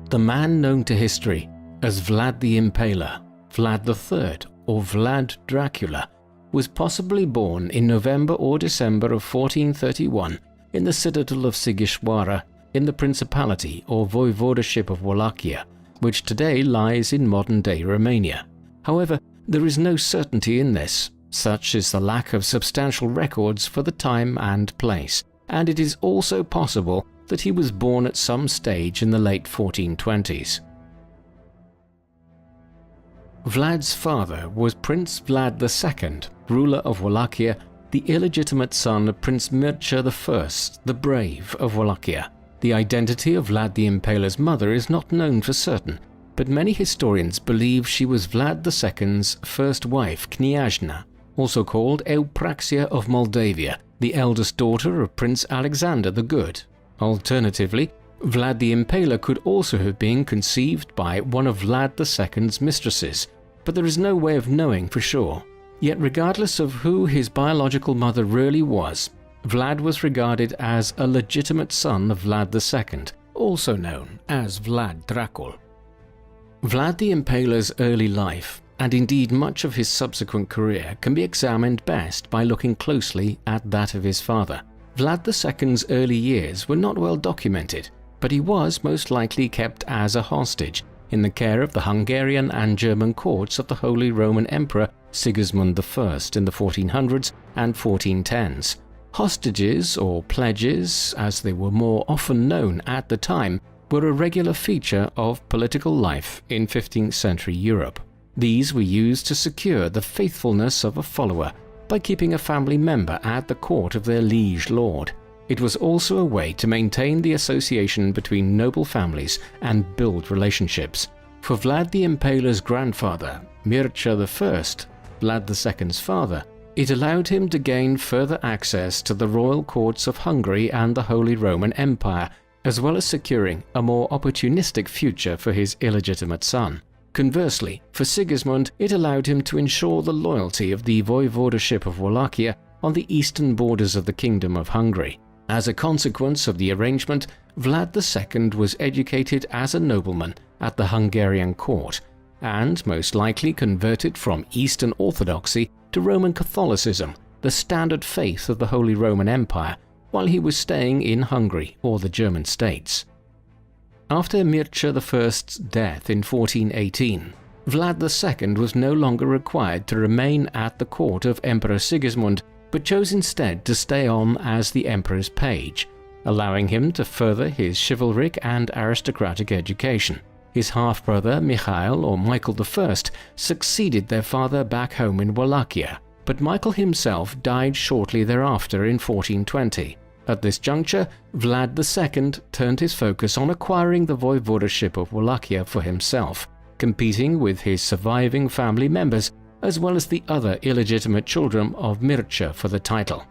The man known to history as Vlad the Impaler, Vlad III, or Vlad Dracula, was possibly born in November or December of 1431 in the citadel of Sighișoara in the Principality or Voivodeship of Wallachia, which today lies in modern-day Romania. However, there is no certainty in this, such is the lack of substantial records for the time and place, and it is also possible that he was born at some stage in the late 1420s. Vlad's father was Prince Vlad II, ruler of Wallachia, the illegitimate son of Prince Mircea I, the Brave of Wallachia. The identity of Vlad the Impaler's mother is not known for certain, but many historians believe she was Vlad II's first wife, Kniazna, also called Eupraxia of Moldavia, the eldest daughter of Prince Alexander the Good. Alternatively, Vlad the Impaler could also have been conceived by one of Vlad II's mistresses, but there is no way of knowing for sure. Yet regardless of who his biological mother really was, Vlad was regarded as a legitimate son of Vlad II, also known as Vlad Dracul. Vlad the Impaler's early life, and indeed much of his subsequent career, can be examined best by looking closely at that of his father. Vlad II's early years were not well documented, but he was most likely kept as a hostage in the care of the Hungarian and German courts of the Holy Roman Emperor Sigismund I in the 1400s and 1410s. Hostages, or pledges, as they were more often known at the time, were a regular feature of political life in 15th century Europe. These were used to secure the faithfulness of a follower by keeping a family member at the court of their liege lord. It was also a way to maintain the association between noble families and build relationships. For Vlad the Impaler's grandfather, Mircea I, Vlad II's father, it allowed him to gain further access to the royal courts of Hungary and the Holy Roman Empire, as well as securing a more opportunistic future for his illegitimate son. Conversely, for Sigismund, it allowed him to ensure the loyalty of the Voivodeship of Wallachia on the eastern borders of the Kingdom of Hungary. As a consequence of the arrangement, Vlad II was educated as a nobleman at the Hungarian court, and most likely converted from Eastern Orthodoxy to Roman Catholicism, the standard faith of the Holy Roman Empire, while he was staying in Hungary or the German states. After Mircea I's death in 1418, Vlad II was no longer required to remain at the court of Emperor Sigismund, but chose instead to stay on as the emperor's page, allowing him to further his chivalric and aristocratic education. His half-brother Michael, or Michael I, succeeded their father back home in Wallachia, but Michael himself died shortly thereafter in 1420. At this juncture, Vlad II turned his focus on acquiring the Voivodeship of Wallachia for himself, competing with his surviving family members as well as the other illegitimate children of Mircea for the title.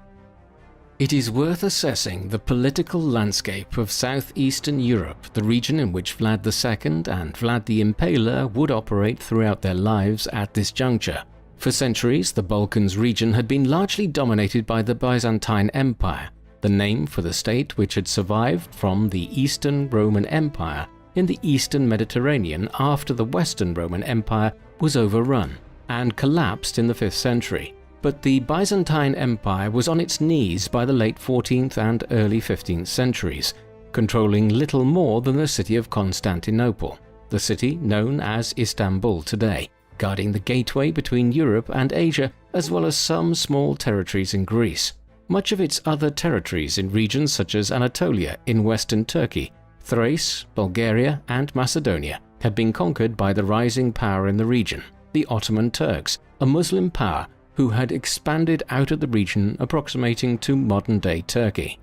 It is worth assessing the political landscape of southeastern Europe, the region in which Vlad II and Vlad the Impaler would operate throughout their lives at this juncture. For centuries, the Balkans region had been largely dominated by the Byzantine Empire, the name for the state which had survived from the Eastern Roman Empire in the Eastern Mediterranean after the Western Roman Empire was overrun and collapsed in the 5th century. But the Byzantine Empire was on its knees by the late 14th and early 15th centuries, controlling little more than the city of Constantinople, the city known as Istanbul today, guarding the gateway between Europe and Asia, as well as some small territories in Greece. Much of its other territories in regions such as Anatolia in western Turkey, Thrace, Bulgaria, and Macedonia had been conquered by the rising power in the region, the Ottoman Turks, a Muslim power who had expanded out of the region approximating to modern-day Turkey.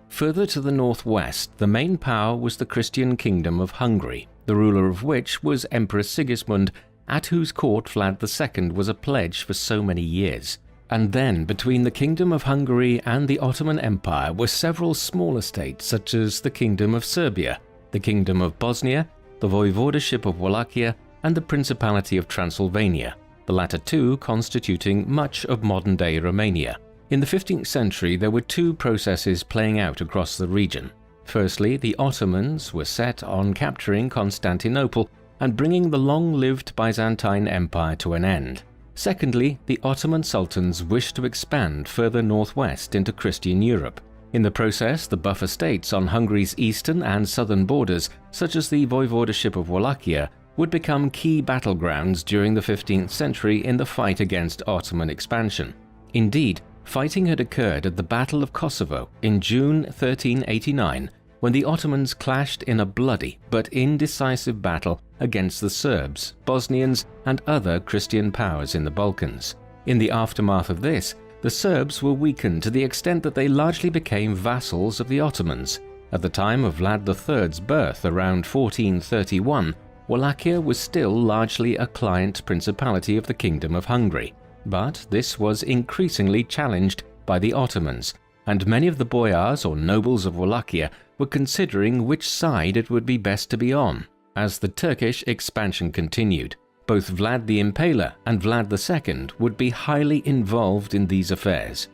Further to the northwest, the main power was the Christian Kingdom of Hungary, the ruler of which was Emperor Sigismund, at whose court Vlad II was a pledge for so many years. And then, between the Kingdom of Hungary and the Ottoman Empire were several smaller states such as the Kingdom of Serbia, the Kingdom of Bosnia, the Voivodeship of Wallachia, and the Principality of Transylvania, the latter two constituting much of modern-day Romania. In the 15th century, there were two processes playing out across the region. Firstly, the Ottomans were set on capturing Constantinople and bringing the long-lived Byzantine Empire to an end. Secondly, the Ottoman sultans wished to expand further northwest into Christian Europe. In the process, the buffer states on Hungary's eastern and southern borders, such as the voivodeship of Wallachia, would become key battlegrounds during the 15th century in the fight against Ottoman expansion. Indeed, fighting had occurred at the Battle of Kosovo in June 1389, when the Ottomans clashed in a bloody but indecisive battle against the Serbs, Bosnians, and other Christian powers in the Balkans. In the aftermath of this, the Serbs were weakened to the extent that they largely became vassals of the Ottomans. At the time of Vlad III's birth around 1431, Wallachia was still largely a client principality of the Kingdom of Hungary, but this was increasingly challenged by the Ottomans, and many of the boyars or nobles of Wallachia were considering which side it would be best to be on. As the Turkish expansion continued, both Vlad the Impaler and Vlad II would be highly involved in these affairs.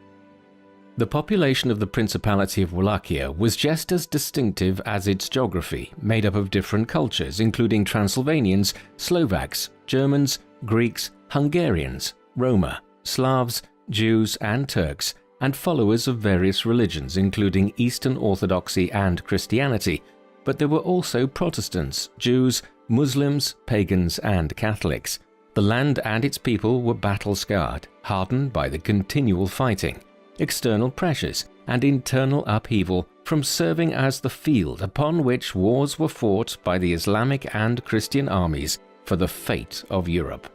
The population of the Principality of Wallachia was just as distinctive as its geography, made up of different cultures including Transylvanians, Slovaks, Germans, Greeks, Hungarians, Roma, Slavs, Jews and Turks, and followers of various religions including Eastern Orthodoxy and Christianity, but there were also Protestants, Jews, Muslims, pagans, and Catholics. The land and its people were battle-scarred, hardened by the continual fighting, external pressures, and internal upheaval from serving as the field upon which wars were fought by the Islamic and Christian armies for the fate of Europe.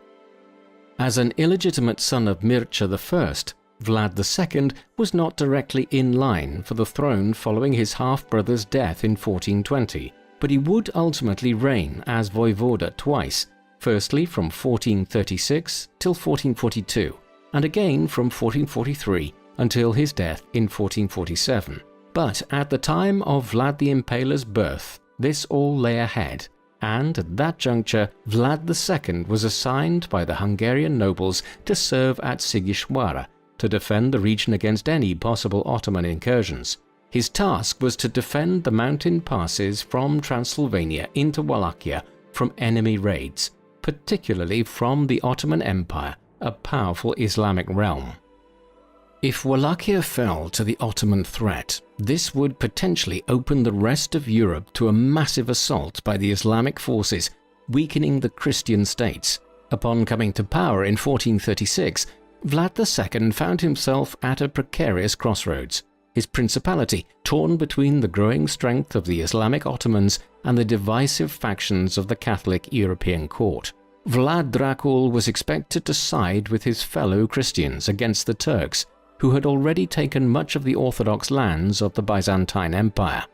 As an illegitimate son of Mircea I, Vlad II was not directly in line for the throne following his half-brother's death in 1420, but he would ultimately reign as voivoda twice, firstly from 1436 till 1442, and again from 1443 until his death in 1447. But at the time of Vlad the Impaler's birth, this all lay ahead, and at that juncture Vlad II was assigned by the Hungarian nobles to serve at Sighișoara to defend the region against any possible Ottoman incursions. His task was to defend the mountain passes from Transylvania into Wallachia from enemy raids, particularly from the Ottoman Empire, a powerful Islamic realm. If Wallachia fell to the Ottoman threat, this would potentially open the rest of Europe to a massive assault by the Islamic forces, weakening the Christian states. Upon coming to power in 1436, Vlad II found himself at a precarious crossroads. His principality torn between the growing strength of the Islamic Ottomans and the divisive factions of the Catholic European court. Vlad Dracul was expected to side with his fellow Christians against the Turks, who had already taken much of the Orthodox lands of the Byzantine Empire.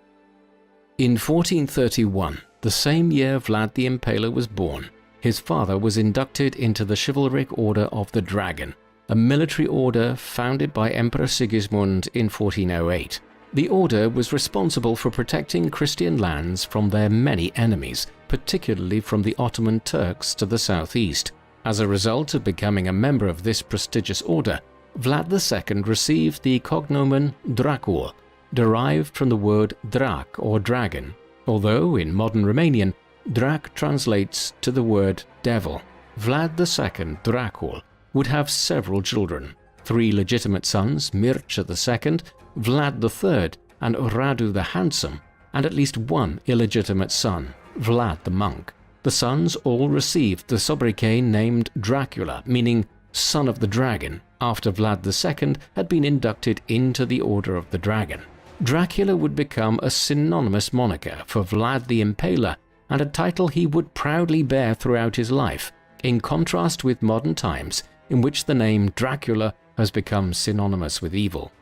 In 1431, the same year Vlad the Impaler was born, his father was inducted into the chivalric Order of the Dragon, a military order founded by Emperor Sigismund in 1408. The order was responsible for protecting Christian lands from their many enemies, particularly from the Ottoman Turks to the southeast. As a result of becoming a member of this prestigious order, Vlad II received the cognomen Dracul, derived from the word drac or dragon, although in modern Romanian, drac translates to the word devil. Vlad II Dracul would have several children, 3 legitimate sons, Mircea II, Vlad III, and Radu the Handsome, and at least 1 illegitimate son, Vlad the Monk. The sons all received the sobriquet named Dracula, meaning son of the dragon, after Vlad II had been inducted into the Order of the Dragon. Dracula would become a synonymous moniker for Vlad the Impaler, and a title he would proudly bear throughout his life, in contrast with modern times, in which the name Dracula has become synonymous with evil.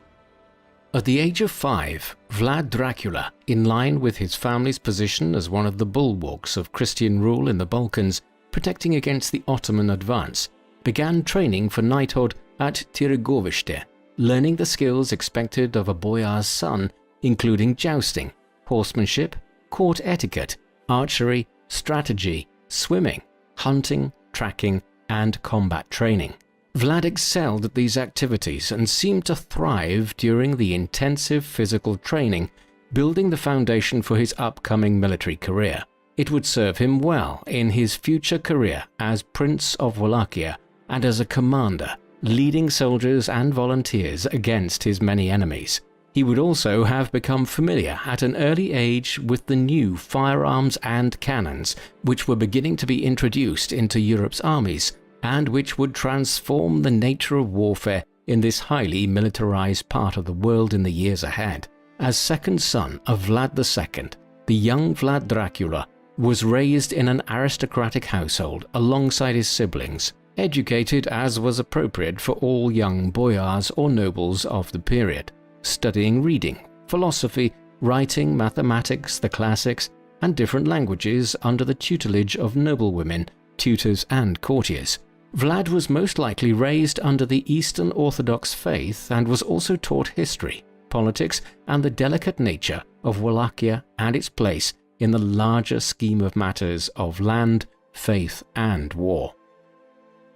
At the age of 5, Vlad Dracula, in line with his family's position as one of the bulwarks of Christian rule in the Balkans, protecting against the Ottoman advance, began training for knighthood at Târgoviște, learning the skills expected of a boyar's son, including jousting, horsemanship, court etiquette, archery, strategy, swimming, hunting, tracking, and combat training. Vlad excelled at these activities and seemed to thrive during the intensive physical training, building the foundation for his upcoming military career. It would serve him well in his future career as Prince of Wallachia and as a commander, leading soldiers and volunteers against his many enemies. He would also have become familiar at an early age with the new firearms and cannons which were beginning to be introduced into Europe's armies and which would transform the nature of warfare in this highly militarized part of the world in the years ahead. As second son of Vlad II, the young Vlad Dracula was raised in an aristocratic household alongside his siblings, educated as was appropriate for all young boyars or nobles of the period, studying reading, philosophy, writing, mathematics, the classics, and different languages under the tutelage of noblewomen, tutors, and courtiers. Vlad was most likely raised under the Eastern Orthodox faith and was also taught history, politics, and the delicate nature of Wallachia and its place in the larger scheme of matters of land, faith, and war.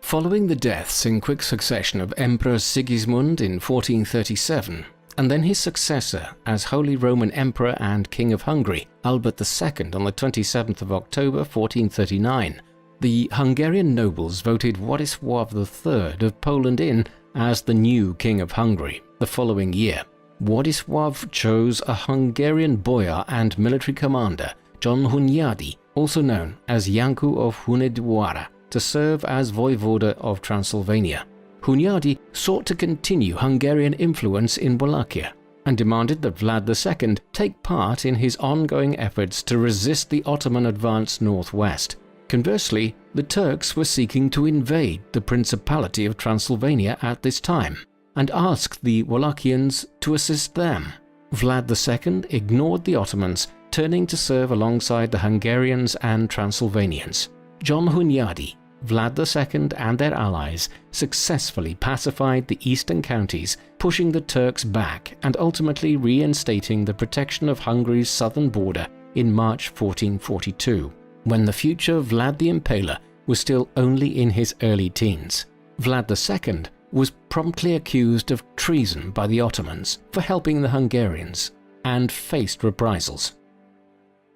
Following the deaths in quick succession of Emperor Sigismund in 1437, and then his successor as Holy Roman Emperor and King of Hungary, Albert II, on the 27th of October 1439, the Hungarian nobles voted Vladislav III of Poland in as the new King of Hungary. The following year, Vladislav chose a Hungarian boyar and military commander, John Hunyadi, also known as Janku of Hunedoara, to serve as voivoda of Transylvania. Hunyadi sought to continue Hungarian influence in Wallachia and demanded that Vlad II take part in his ongoing efforts to resist the Ottoman advance northwest. Conversely, the Turks were seeking to invade the Principality of Transylvania at this time and asked the Wallachians to assist them. Vlad II ignored the Ottomans, turning to serve alongside the Hungarians and Transylvanians. John Hunyadi, Vlad II and their allies successfully pacified the eastern counties, pushing the Turks back and ultimately reinstating the protection of Hungary's southern border in March 1442, when the future Vlad the Impaler was still only in his early teens. Vlad II was promptly accused of treason by the Ottomans for helping the Hungarians and faced reprisals.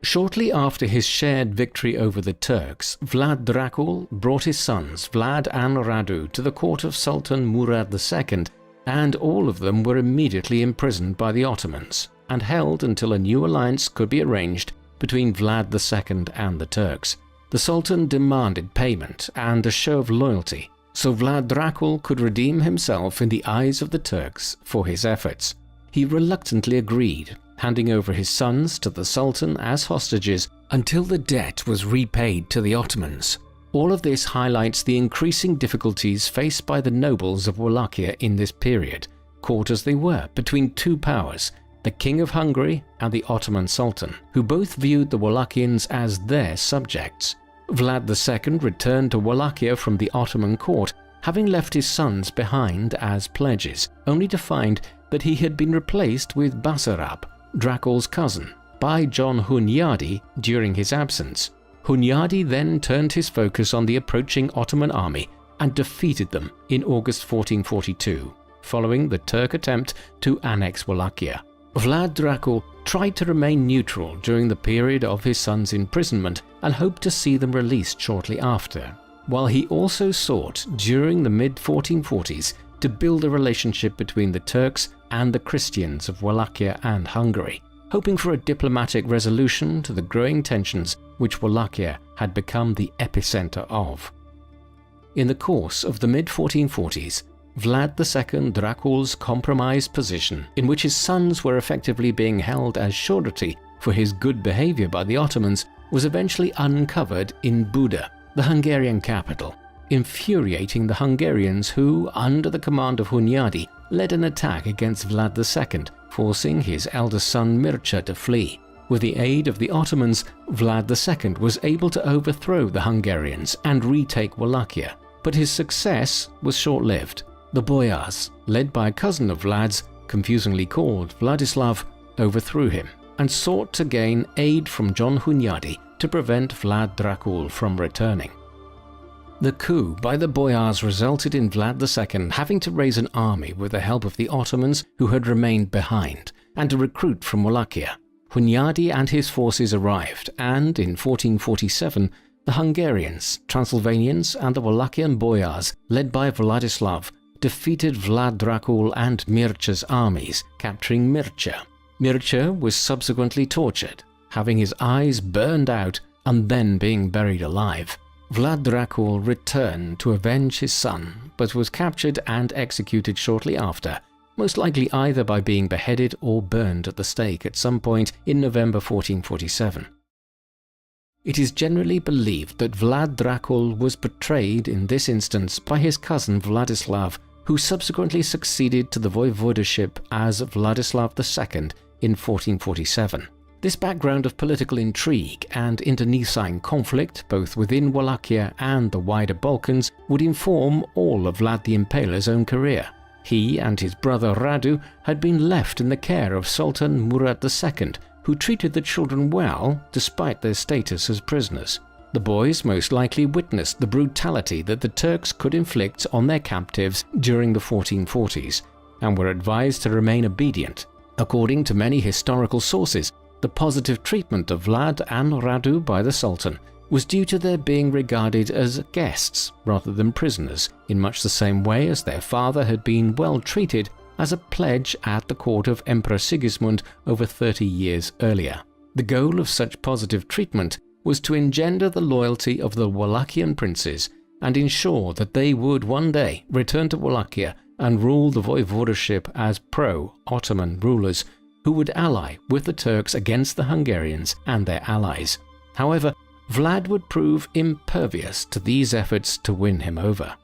Shortly after his shared victory over the Turks, Vlad Dracul brought his sons Vlad and Radu to the court of Sultan Murad II, and all of them were immediately imprisoned by the Ottomans and held until a new alliance could be arranged between Vlad II and the Turks. The Sultan demanded payment and a show of loyalty, so Vlad Dracul could redeem himself in the eyes of the Turks for his efforts. He reluctantly agreed, handing over his sons to the Sultan as hostages until the debt was repaid to the Ottomans. All of this highlights the increasing difficulties faced by the nobles of Wallachia in this period, caught as they were between two powers, the King of Hungary and the Ottoman Sultan, who both viewed the Wallachians as their subjects. Vlad II returned to Wallachia from the Ottoman court, having left his sons behind as pledges, only to find that he had been replaced with Basarab, Dracul's cousin, by John Hunyadi during his absence. Hunyadi then turned his focus on the approaching Ottoman army and defeated them in August 1442, following the Turk attempt to annex Wallachia. Vlad Dracul tried to remain neutral during the period of his son's imprisonment and hoped to see them released shortly after, while he also sought during the mid-1440s to build a relationship between the Turks and the Christians of Wallachia and Hungary, hoping for a diplomatic resolution to the growing tensions which Wallachia had become the epicenter of. In the course of the mid-1440s, Vlad II Dracul's compromised position, in which his sons were effectively being held as surety for his good behavior by the Ottomans, was eventually uncovered in Buda, the Hungarian capital, infuriating the Hungarians who, under the command of Hunyadi, led an attack against Vlad II, forcing his eldest son Mircea to flee. With the aid of the Ottomans, Vlad II was able to overthrow the Hungarians and retake Wallachia, but his success was short-lived. The boyars, led by a cousin of Vlad's, confusingly called Vladislav, overthrew him and sought to gain aid from John Hunyadi to prevent Vlad Dracul from returning. The coup by the boyars resulted in Vlad II having to raise an army with the help of the Ottomans who had remained behind and to recruit from Wallachia. Hunyadi and his forces arrived, and in 1447, the Hungarians, Transylvanians, and the Wallachian boyars, led by Vladislav, defeated Vlad Dracul and Mircea's armies, capturing Mircea. Mircea was subsequently tortured, having his eyes burned out and then being buried alive. Vlad Dracul returned to avenge his son, but was captured and executed shortly after, most likely either by being beheaded or burned at the stake at some point in November 1447. It is generally believed that Vlad Dracul was betrayed in this instance by his cousin Vladislav, who subsequently succeeded to the voivodeship as Vladislav II in 1447. This background of political intrigue and internecine conflict, both within Wallachia and the wider Balkans, would inform all of Vlad the Impaler's own career. He and his brother Radu had been left in the care of Sultan Murad II, who treated the children well despite their status as prisoners. The boys most likely witnessed the brutality that the Turks could inflict on their captives during the 1440s, and were advised to remain obedient. According to many historical sources, the positive treatment of Vlad and Radu by the Sultan was due to their being regarded as guests rather than prisoners, in much the same way as their father had been well treated as a pledge at the court of Emperor Sigismund over 30 years earlier. The goal of such positive treatment was to engender the loyalty of the Wallachian princes and ensure that they would one day return to Wallachia and rule the voivodeship as pro-Ottoman rulers who would ally with the Turks against the Hungarians and their allies. However, Vlad would prove impervious to these efforts to win him over.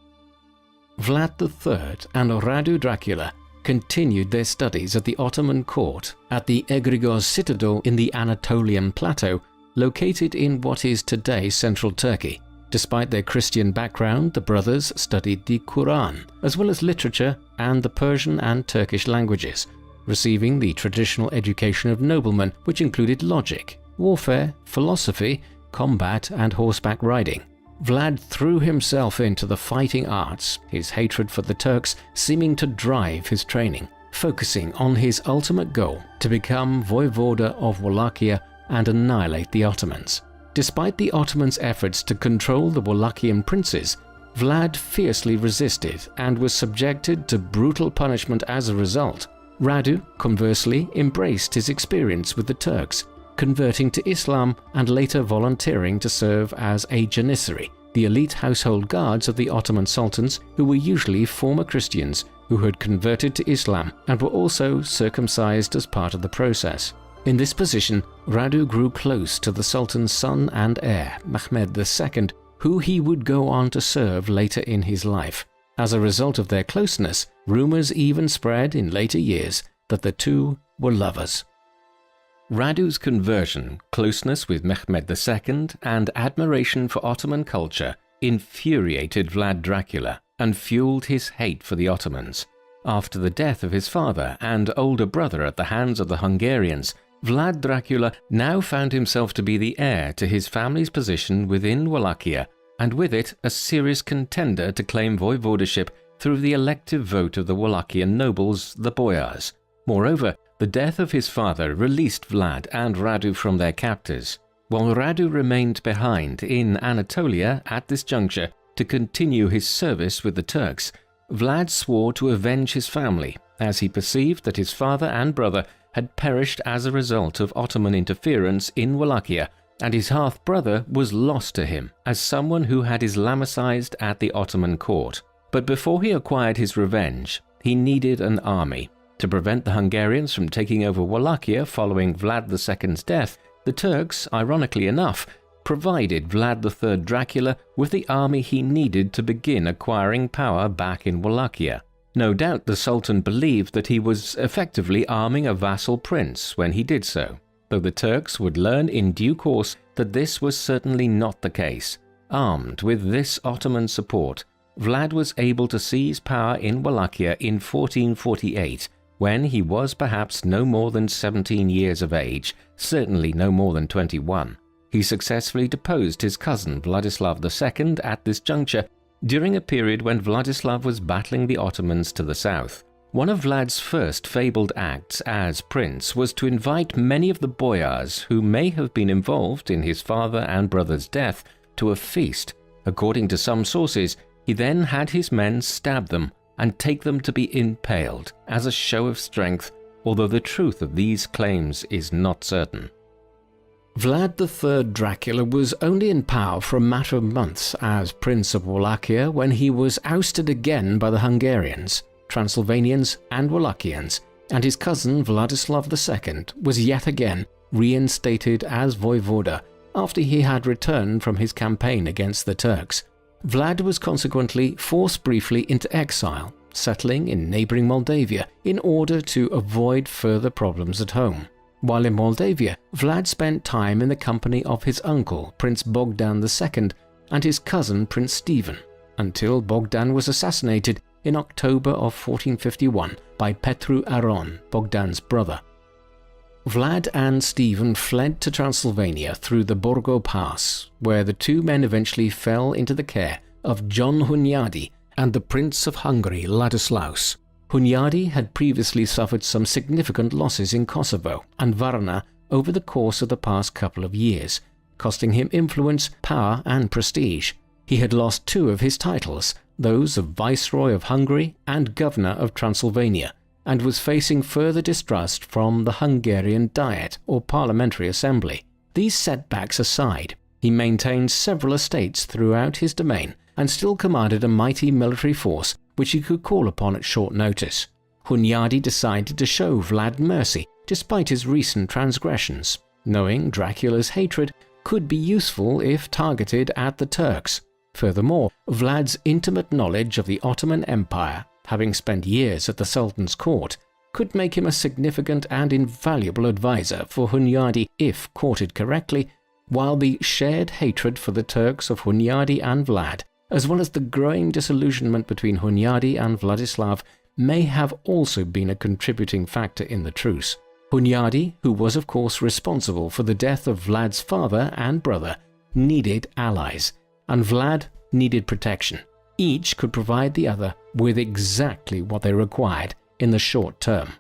Vlad III and Radu Dracula continued their studies at the Ottoman court at the Egrigos citadel in the Anatolian plateau, located in what is today central Turkey. Despite their Christian background, the brothers studied the Quran, as well as literature and the Persian and Turkish languages, receiving the traditional education of noblemen, which included logic, warfare, philosophy, combat, and horseback riding. Vlad threw himself into the fighting arts, his hatred for the Turks seeming to drive his training, focusing on his ultimate goal to become voivoda of Wallachia and annihilate the Ottomans. Despite the Ottomans' efforts to control the Wallachian princes, Vlad fiercely resisted and was subjected to brutal punishment as a result. Radu, conversely, embraced his experience with the Turks, converting to Islam and later volunteering to serve as a janissary, the elite household guards of the Ottoman sultans, who were usually former Christians who had converted to Islam and were also circumcised as part of the process. In this position, Radu grew close to the sultan's son and heir, Mehmed II, who he would go on to serve later in his life. As a result of their closeness, rumors even spread in later years that the two were lovers. Radu's conversion, closeness with Mehmed II, and admiration for Ottoman culture infuriated Vlad Dracula and fueled his hate for the Ottomans. After the death of his father and older brother at the hands of the Hungarians, Vlad Dracula now found himself to be the heir to his family's position within Wallachia, and with it a serious contender to claim voivodeship through the elective vote of the Wallachian nobles, the boyars. Moreover, the death of his father released Vlad and Radu from their captors, while Radu remained behind in Anatolia at this juncture to continue his service with the Turks. Vlad swore to avenge his family, as he perceived that his father and brother had perished as a result of Ottoman interference in Wallachia, and his half-brother was lost to him as someone who had Islamicized at the Ottoman court. But before he acquired his revenge, he needed an army. To prevent the Hungarians from taking over Wallachia following Vlad II's death, the Turks, ironically enough, provided Vlad III Dracula with the army he needed to begin acquiring power back in Wallachia. No doubt the Sultan believed that he was effectively arming a vassal prince when he did so, though the Turks would learn in due course that this was certainly not the case. Armed with this Ottoman support, Vlad was able to seize power in Wallachia in 1448, when he was perhaps no more than 17 years of age, certainly no more than 21. He successfully deposed his cousin Vladislav II at this juncture, during a period when Vladislav was battling the Ottomans to the south. One of Vlad's first fabled acts as prince was to invite many of the boyars who may have been involved in his father and brother's death to a feast. According to some sources, he then had his men stab them and take them to be impaled as a show of strength, although the truth of these claims is not certain. Vlad III Dracula was only in power for a matter of months as Prince of Wallachia when he was ousted again by the Hungarians, Transylvanians and Wallachians, and his cousin Vladislav II was yet again reinstated as voivoda after he had returned from his campaign against the Turks. Vlad was consequently forced briefly into exile, settling in neighbouring Moldavia in order to avoid further problems at home. While in Moldavia, Vlad spent time in the company of his uncle, Prince Bogdan II, and his cousin, Prince Stephen, until Bogdan was assassinated in October of 1451 by Petru Aron, Bogdan's brother. Vlad and Stephen fled to Transylvania through the Borgo Pass, where the two men eventually fell into the care of John Hunyadi and the Prince of Hungary, Ladislaus. Hunyadi had previously suffered some significant losses in Kosovo and Varna over the course of the past couple of years, costing him influence, power and prestige. He had lost two of his titles, those of Viceroy of Hungary and Governor of Transylvania, and was facing further distrust from the Hungarian Diet or Parliamentary Assembly. These setbacks aside, he maintained several estates throughout his domain and still commanded a mighty military force which he could call upon at short notice. Hunyadi decided to show Vlad mercy despite his recent transgressions, knowing Dracula's hatred could be useful if targeted at the Turks. Furthermore, Vlad's intimate knowledge of the Ottoman Empire, having spent years at the Sultan's court, could make him a significant and invaluable advisor for Hunyadi if courted correctly, while the shared hatred for the Turks of Hunyadi and Vlad, as well as the growing disillusionment between Hunyadi and Vladislav, may have also been a contributing factor in the truce. Hunyadi, who was of course responsible for the death of Vlad's father and brother, needed allies, and Vlad needed protection. Each could provide the other with exactly what they required in the short term.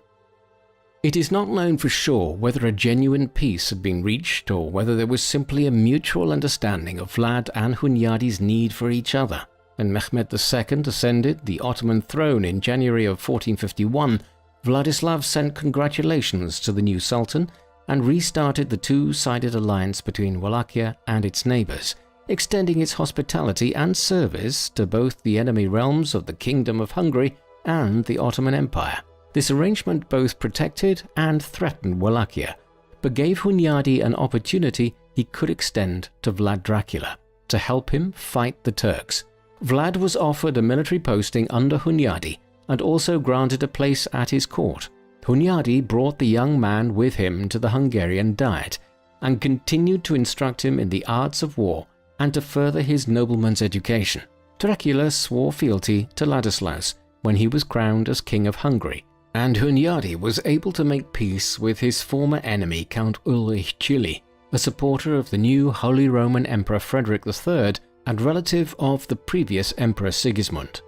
It is not known for sure whether a genuine peace had been reached or whether there was simply a mutual understanding of Vlad and Hunyadi's need for each other. When Mehmed II ascended the Ottoman throne in January of 1451, Vladislav sent congratulations to the new Sultan and restarted the two-sided alliance between Wallachia and its neighbours, extending its hospitality and service to both the enemy realms of the Kingdom of Hungary and the Ottoman Empire. This arrangement both protected and threatened Wallachia, but gave Hunyadi an opportunity he could extend to Vlad Dracula to help him fight the Turks. Vlad was offered a military posting under Hunyadi and also granted a place at his court. Hunyadi brought the young man with him to the Hungarian Diet and continued to instruct him in the arts of war and to further his nobleman's education. Dracula swore fealty to Ladislaus when he was crowned as King of Hungary, and Hunyadi was able to make peace with his former enemy Count Ulrich Chili, a supporter of the new Holy Roman Emperor Frederick III and relative of the previous Emperor Sigismund.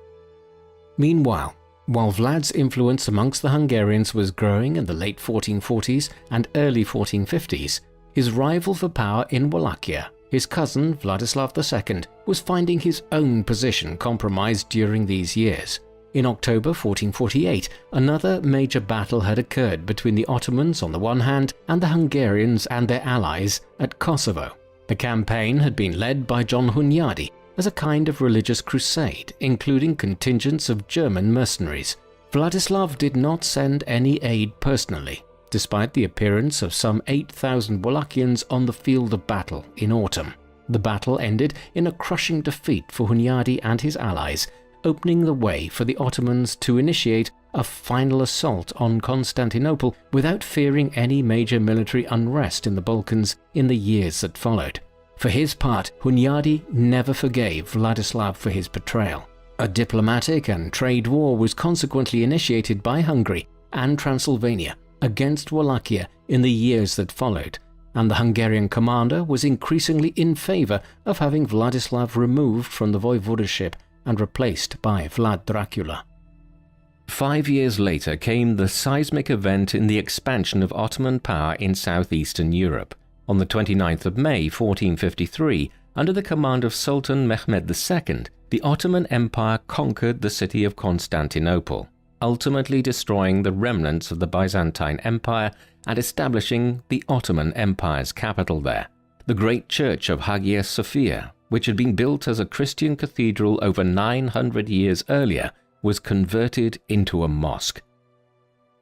Meanwhile, while Vlad's influence amongst the Hungarians was growing in the late 1440s and early 1450s, his rival for power in Wallachia, his cousin Vladislav II, was finding his own position compromised during these years. In October 1448, another major battle had occurred between the Ottomans on the one hand and the Hungarians and their allies at Kosovo. The campaign had been led by John Hunyadi as a kind of religious crusade, including contingents of German mercenaries. Vladislav did not send any aid personally, despite the appearance of some 8,000 Wallachians on the field of battle in autumn. The battle ended in a crushing defeat for Hunyadi and his allies, opening the way for the Ottomans to initiate a final assault on Constantinople without fearing any major military unrest in the Balkans in the years that followed. For his part, Hunyadi never forgave Vladislav for his betrayal. A diplomatic and trade war was consequently initiated by Hungary and Transylvania against Wallachia in the years that followed, and the Hungarian commander was increasingly in favour of having Vladislav removed from the voivodeship and replaced by Vlad Dracula. 5 years later came the seismic event in the expansion of Ottoman power in southeastern Europe. On the 29th of May 1453, under the command of Sultan Mehmed II, the Ottoman Empire conquered the city of Constantinople, ultimately destroying the remnants of the Byzantine Empire and establishing the Ottoman Empire's capital there. The great church of Hagia Sophia, which had been built as a Christian cathedral over 900 years earlier, was converted into a mosque.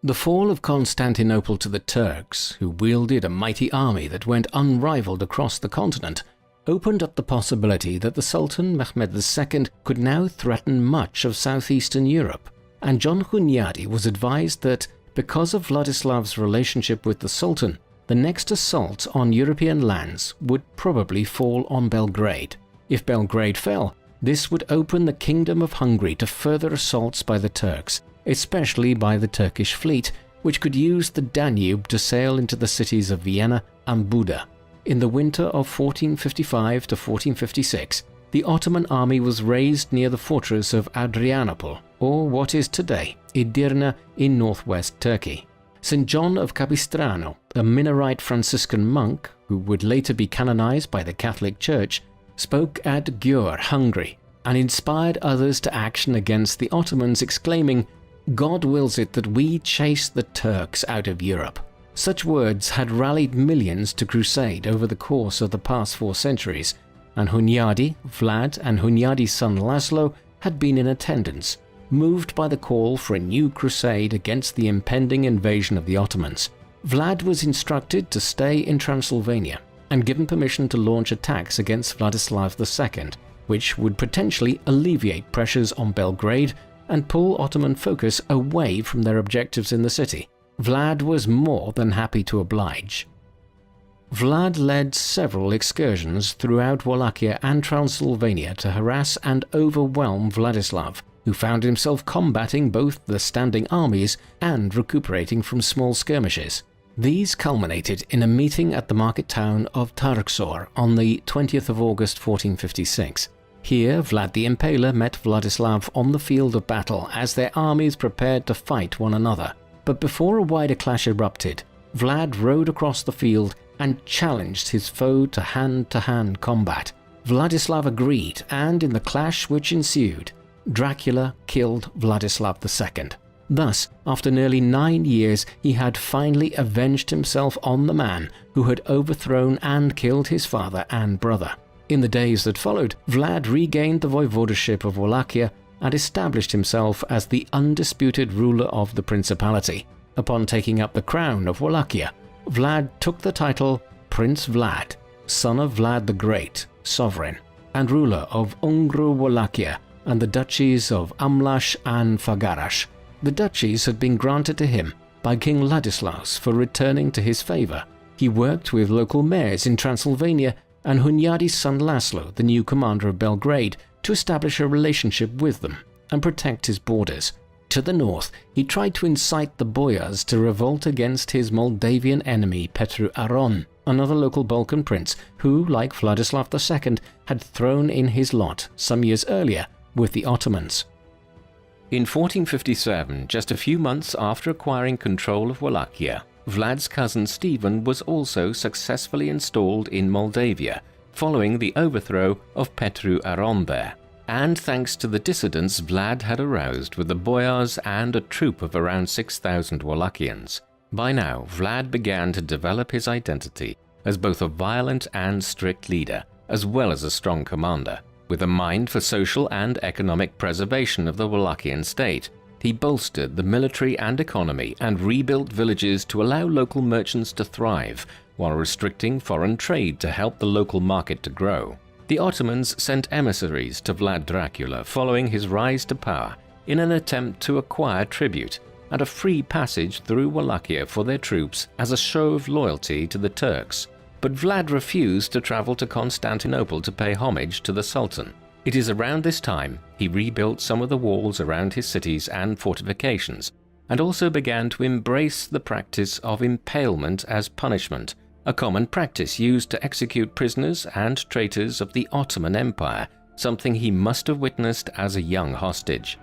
The fall of Constantinople to the Turks, who wielded a mighty army that went unrivaled across the continent, opened up the possibility that the Sultan Mehmed II could now threaten much of southeastern Europe, and John Hunyadi was advised that, because of Vladislav's relationship with the Sultan, the next assault on European lands would probably fall on Belgrade. If Belgrade fell, this would open the Kingdom of Hungary to further assaults by the Turks, especially by the Turkish fleet, which could use the Danube to sail into the cities of Vienna and Buda. In the winter of 1455 to 1456, the Ottoman army was raised near the fortress of Adrianople, or what is today Edirne in northwest Turkey. St. John of Capistrano, a Minorite Franciscan monk who would later be canonized by the Catholic Church, spoke at Győr, Hungary, and inspired others to action against the Ottomans, exclaiming, "God wills it that we chase the Turks out of Europe." Such words had rallied millions to crusade over the course of the past 4 centuries, and Hunyadi, Vlad, and Hunyadi's son Laszlo had been in attendance, moved by the call for a new crusade against the impending invasion of the Ottomans. Vlad was instructed to stay in Transylvania and given permission to launch attacks against Vladislav II, which would potentially alleviate pressures on Belgrade and pull Ottoman focus away from their objectives in the city. Vlad was more than happy to oblige. Vlad led several excursions throughout Wallachia and Transylvania to harass and overwhelm Vladislav, who found himself combating both the standing armies and recuperating from small skirmishes. These culminated in a meeting at the market town of Tyrant on the 20th of August 1456. Here, Vlad the Impaler met Vladislav on the field of battle as their armies prepared to fight one another. But before a wider clash erupted, Vlad rode across the field and challenged his foe to hand-to-hand combat. Vladislav agreed, and in the clash which ensued, Dracula killed Vladislav II. Thus, after nearly 9 years, he had finally avenged himself on the man who had overthrown and killed his father and brother. In the days that followed, Vlad regained the voivodeship of Wallachia and established himself as the undisputed ruler of the principality. Upon taking up the crown of Wallachia, Vlad took the title Prince Vlad, son of Vlad the Great, sovereign, and ruler of Ungru-Wallachia and the duchies of Amlash and Fagarash. The duchies had been granted to him by King Ladislaus for returning to his favor. He worked with local mayors in Transylvania and Hunyadi's son Laszlo, the new commander of Belgrade, to establish a relationship with them and protect his borders. To the north, he tried to incite the boyars to revolt against his Moldavian enemy Petru Aron, another local Balkan prince who, like Vladislav II, had thrown in his lot some years earlier with the Ottomans. In 1457, just a few months after acquiring control of Wallachia, Vlad's cousin Stephen was also successfully installed in Moldavia, following the overthrow of Petru Aron there. And thanks to the dissidents Vlad had aroused with the boyars and a troop of around 6,000 Wallachians. By now, Vlad began to develop his identity as both a violent and strict leader, as well as a strong commander. With a mind for social and economic preservation of the Wallachian state, he bolstered the military and economy and rebuilt villages to allow local merchants to thrive, while restricting foreign trade to help the local market to grow. The Ottomans sent emissaries to Vlad Dracula following his rise to power in an attempt to acquire tribute and a free passage through Wallachia for their troops as a show of loyalty to the Turks. But Vlad refused to travel to Constantinople to pay homage to the Sultan. It is around this time he rebuilt some of the walls around his cities and fortifications, and also began to embrace the practice of impalement as punishment, a common practice used to execute prisoners and traitors of the Ottoman Empire, something he must have witnessed as a young hostage.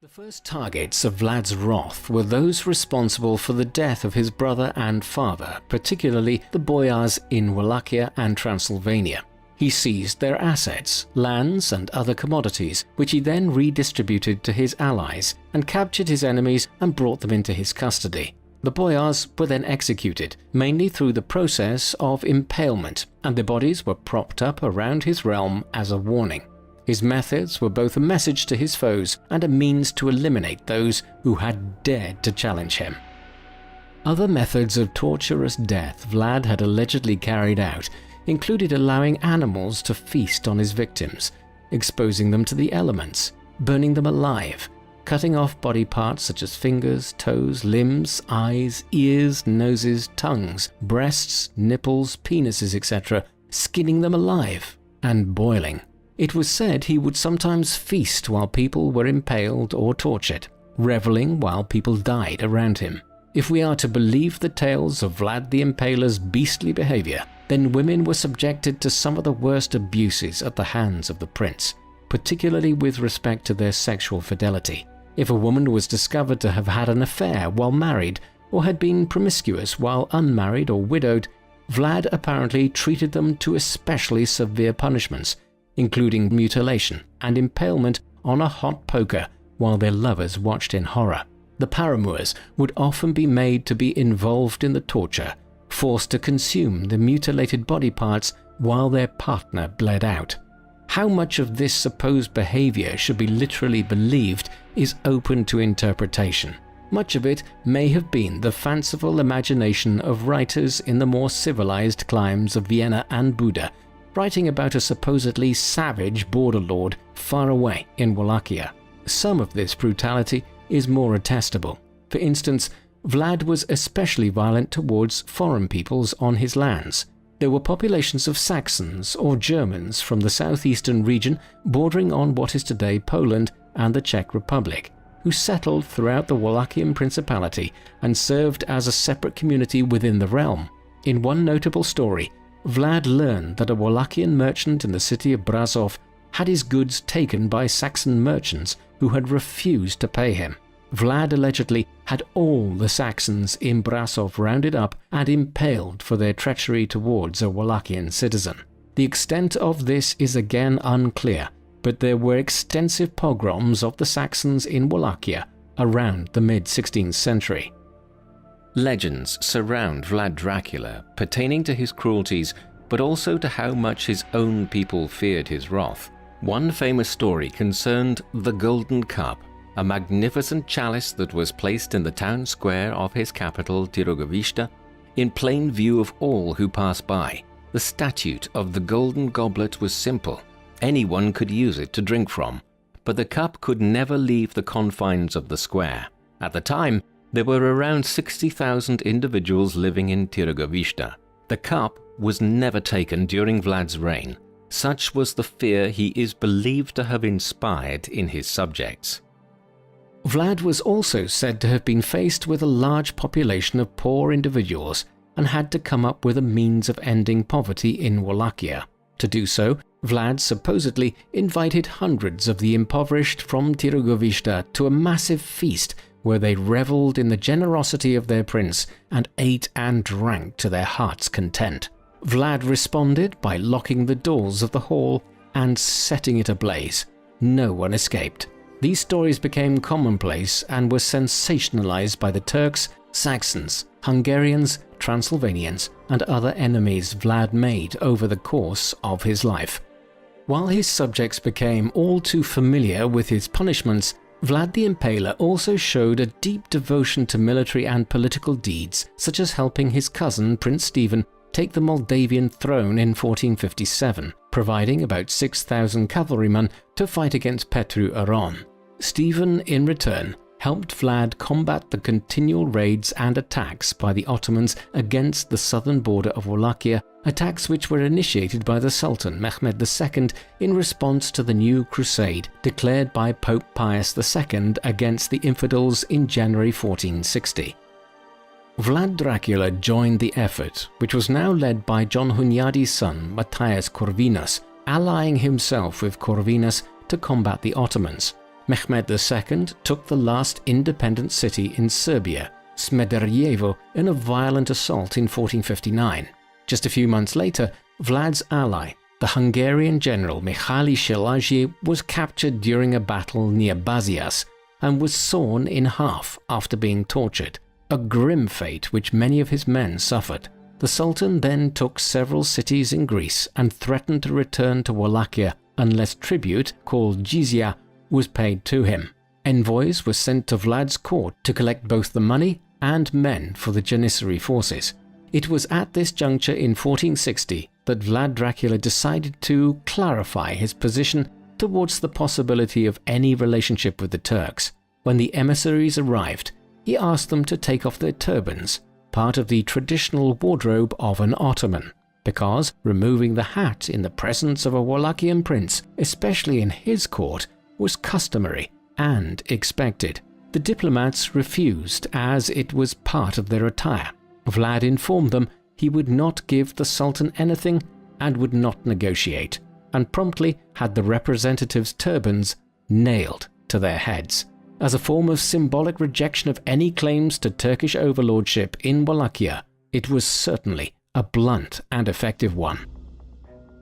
The first targets of Vlad's wrath were those responsible for the death of his brother and father, particularly the boyars in Wallachia and Transylvania. He seized their assets, lands and other commodities, which he then redistributed to his allies, and captured his enemies and brought them into his custody. The boyars were then executed, mainly through the process of impalement, and their bodies were propped up around his realm as a warning. His methods were both a message to his foes and a means to eliminate those who had dared to challenge him. Other methods of torturous death Vlad had allegedly carried out included allowing animals to feast on his victims, exposing them to the elements, burning them alive, cutting off body parts such as fingers, toes, limbs, eyes, ears, noses, tongues, breasts, nipples, penises, etc., skinning them alive, and boiling. It was said he would sometimes feast while people were impaled or tortured, reveling while people died around him. If we are to believe the tales of Vlad the Impaler's beastly behavior, then women were subjected to some of the worst abuses at the hands of the prince, particularly with respect to their sexual fidelity. If a woman was discovered to have had an affair while married, or had been promiscuous while unmarried or widowed, Vlad apparently treated them to especially severe punishments, including mutilation and impalement on a hot poker while their lovers watched in horror. The paramours would often be made to be involved in the torture, forced to consume the mutilated body parts while their partner bled out. How much of this supposed behavior should be literally believed is open to interpretation. Much of it may have been the fanciful imagination of writers in the more civilized climes of Vienna and Buda, writing about a supposedly savage border lord far away in Wallachia. Some of this brutality is more attestable. For instance, Vlad was especially violent towards foreign peoples on his lands. There were populations of Saxons or Germans from the southeastern region bordering on what is today Poland and the Czech Republic, who settled throughout the Wallachian Principality and served as a separate community within the realm. In one notable story, Vlad learned that a Wallachian merchant in the city of Brasov had his goods taken by Saxon merchants who had refused to pay him. Vlad allegedly had all the Saxons in Brasov rounded up and impaled for their treachery towards a Wallachian citizen. The extent of this is again unclear, but there were extensive pogroms of the Saxons in Wallachia around the mid-16th century. Legends surround Vlad Dracula pertaining to his cruelties, but also to how much his own people feared his wrath. One famous story concerned the Golden Cup, a magnificent chalice that was placed in the town square of his capital, Târgoviște, in plain view of all who passed by. The statute of the golden goblet was simple. Anyone could use it to drink from, but the cup could never leave the confines of the square. At the time, there were around 60,000 individuals living in Târgoviște. The cup was never taken during Vlad's reign. Such was the fear he is believed to have inspired in his subjects. Vlad was also said to have been faced with a large population of poor individuals and had to come up with a means of ending poverty in Wallachia. To do so, Vlad supposedly invited hundreds of the impoverished from Târgoviște to a massive feast where they reveled in the generosity of their prince and ate and drank to their heart's content. Vlad responded by locking the doors of the hall and setting it ablaze. No one escaped. These stories became commonplace and were sensationalized by the Turks, Saxons, Hungarians, Transylvanians, and other enemies Vlad made over the course of his life. While his subjects became all too familiar with his punishments, Vlad the Impaler also showed a deep devotion to military and political deeds, such as helping his cousin Prince Stephen take the Moldavian throne in 1457, providing about 6,000 cavalrymen to fight against Petru Aron. Stephen, in return, helped Vlad combat the continual raids and attacks by the Ottomans against the southern border of Wallachia, attacks which were initiated by the Sultan Mehmed II in response to the new crusade declared by Pope Pius II against the infidels in January 1460. Vlad Dracula joined the effort, which was now led by John Hunyadi's son Matthias Corvinus, allying himself with Corvinus to combat the Ottomans. Mehmed II took the last independent city in Serbia, Smederevo, in a violent assault in 1459. Just a few months later, Vlad's ally, the Hungarian general Mihaly Szilágyi, was captured during a battle near Bazias and was sawn in half after being tortured, a grim fate which many of his men suffered. The Sultan then took several cities in Greece and threatened to return to Wallachia unless tribute, called jizya, was paid to him. Envoys were sent to Vlad's court to collect both the money and men for the Janissary forces. It was at this juncture in 1460 that Vlad Dracula decided to clarify his position towards the possibility of any relationship with the Turks. When the emissaries arrived, he asked them to take off their turbans, part of the traditional wardrobe of an Ottoman, because removing the hat in the presence of a Wallachian prince, especially in his court, was customary and expected. The diplomats refused as it was part of their attire. Vlad informed them he would not give the Sultan anything and would not negotiate, and promptly had the representatives' turbans nailed to their heads. As a form of symbolic rejection of any claims to Turkish overlordship in Wallachia, it was certainly a blunt and effective one.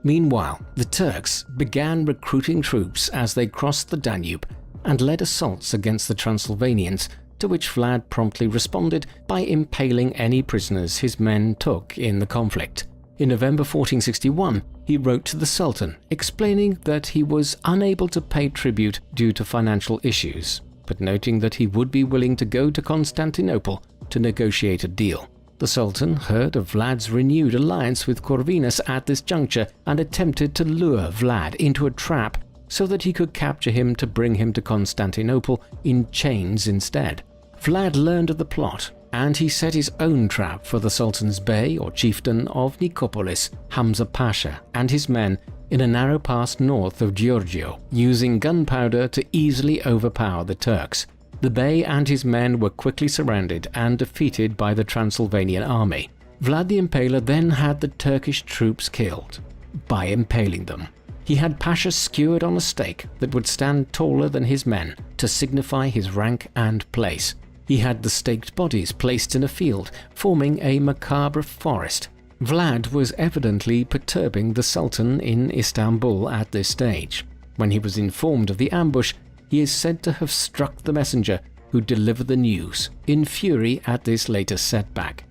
Meanwhile, the Turks began recruiting troops as they crossed the Danube and led assaults against the Transylvanians, to which Vlad promptly responded by impaling any prisoners his men took in the conflict. In November 1461, he wrote to the Sultan explaining that he was unable to pay tribute due to financial issues, but noting that he would be willing to go to Constantinople to negotiate a deal. The Sultan heard of Vlad's renewed alliance with Corvinus at this juncture and attempted to lure Vlad into a trap so that he could capture him to bring him to Constantinople in chains instead. Vlad learned of the plot, and he set his own trap for the Sultan's bey or chieftain of Nicopolis, Hamza Pasha, and his men in a narrow pass north of Giorgio, using gunpowder to easily overpower the Turks. The bey and his men were quickly surrounded and defeated by the Transylvanian army. Vlad the Impaler then had the Turkish troops killed by impaling them. He had Pasha skewered on a stake that would stand taller than his men to signify his rank and place. He had the staked bodies placed in a field, forming a macabre forest. Vlad was evidently perturbing the Sultan in Istanbul at this stage. When he was informed of the ambush, he is said to have struck the messenger who delivered the news, in fury at this latest setback.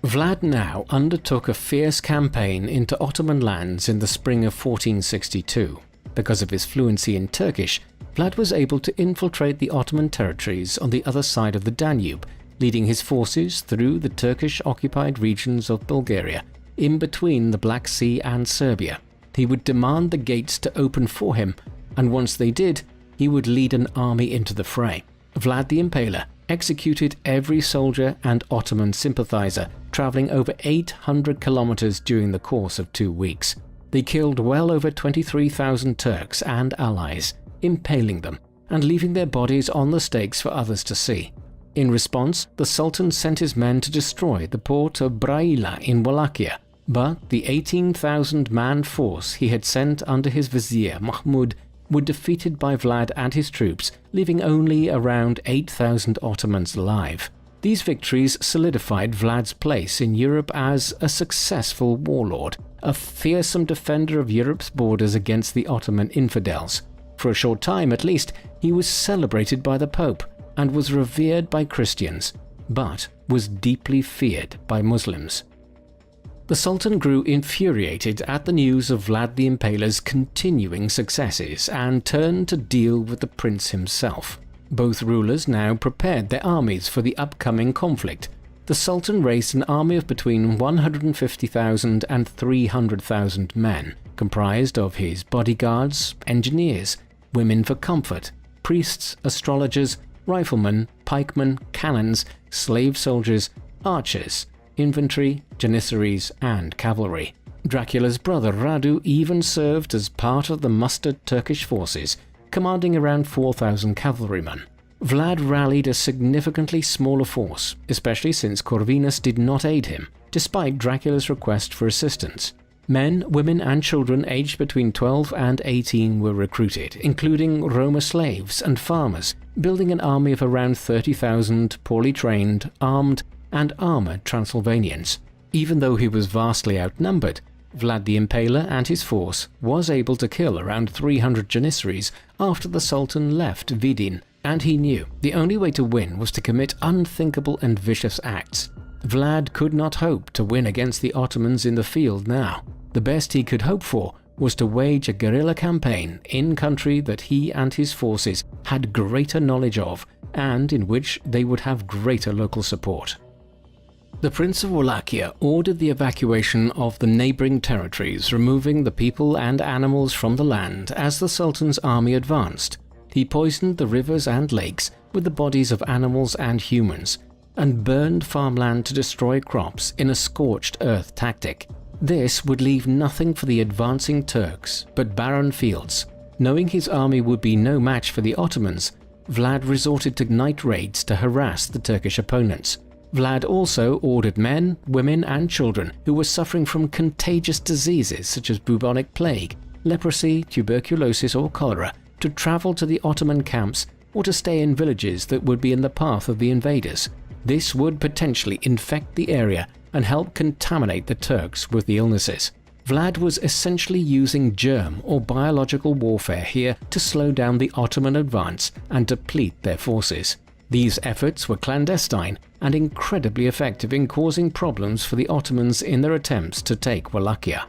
Vlad now undertook a fierce campaign into Ottoman lands in the spring of 1462. Because of his fluency in Turkish, Vlad was able to infiltrate the Ottoman territories on the other side of the Danube, leading his forces through the Turkish-occupied regions of Bulgaria, in between the Black Sea and Serbia. He would demand the gates to open for him, and once they did, he would lead an army into the fray. Vlad the Impaler executed every soldier and Ottoman sympathizer, traveling over 800 kilometers during the course of 2 weeks. They killed well over 23,000 Turks and allies, impaling them and leaving their bodies on the stakes for others to see. In response, the Sultan sent his men to destroy the port of Braila in Wallachia, but the 18,000-man force he had sent under his vizier Mahmud were defeated by Vlad and his troops, leaving only around 8,000 Ottomans alive. These victories solidified Vlad's place in Europe as a successful warlord, a fearsome defender of Europe's borders against the Ottoman infidels. For a short time at least, he was celebrated by the Pope and was revered by Christians, but was deeply feared by Muslims. The Sultan grew infuriated at the news of Vlad the Impaler's continuing successes and turned to deal with the prince himself. Both rulers now prepared their armies for the upcoming conflict. The Sultan raised an army of between 150,000 and 300,000 men, comprised of his bodyguards, engineers, women for comfort, priests, astrologers, riflemen, pikemen, cannons, slave soldiers, archers, infantry, janissaries, and cavalry. Dracula's brother Radu even served as part of the mustered Turkish forces, commanding around 4,000 cavalrymen. Vlad rallied a significantly smaller force, especially since Corvinus did not aid him, despite Dracula's request for assistance. Men, women and children aged between 12 and 18 were recruited, including Roma slaves and farmers, building an army of around 30,000 poorly trained, armed and armoured Transylvanians. Even though he was vastly outnumbered, Vlad the Impaler and his force was able to kill around 300 Janissaries after the Sultan left Vidin, and he knew the only way to win was to commit unthinkable and vicious acts. Vlad could not hope to win against the Ottomans in the field now. The best he could hope for was to wage a guerrilla campaign in country that he and his forces had greater knowledge of, and in which they would have greater local support. The Prince of Wallachia ordered the evacuation of the neighbouring territories, removing the people and animals from the land as the Sultan's army advanced. He poisoned the rivers and lakes with the bodies of animals and humans, and burned farmland to destroy crops in a scorched earth tactic. This would leave nothing for the advancing Turks but barren fields. Knowing his army would be no match for the Ottomans, Vlad resorted to night raids to harass the Turkish opponents. Vlad also ordered men, women and children who were suffering from contagious diseases such as bubonic plague, leprosy, tuberculosis or cholera to travel to the Ottoman camps or to stay in villages that would be in the path of the invaders. This would potentially infect the area and help contaminate the Turks with the illnesses. Vlad was essentially using germ or biological warfare here to slow down the Ottoman advance and deplete their forces. These efforts were clandestine and incredibly effective in causing problems for the Ottomans in their attempts to take Wallachia.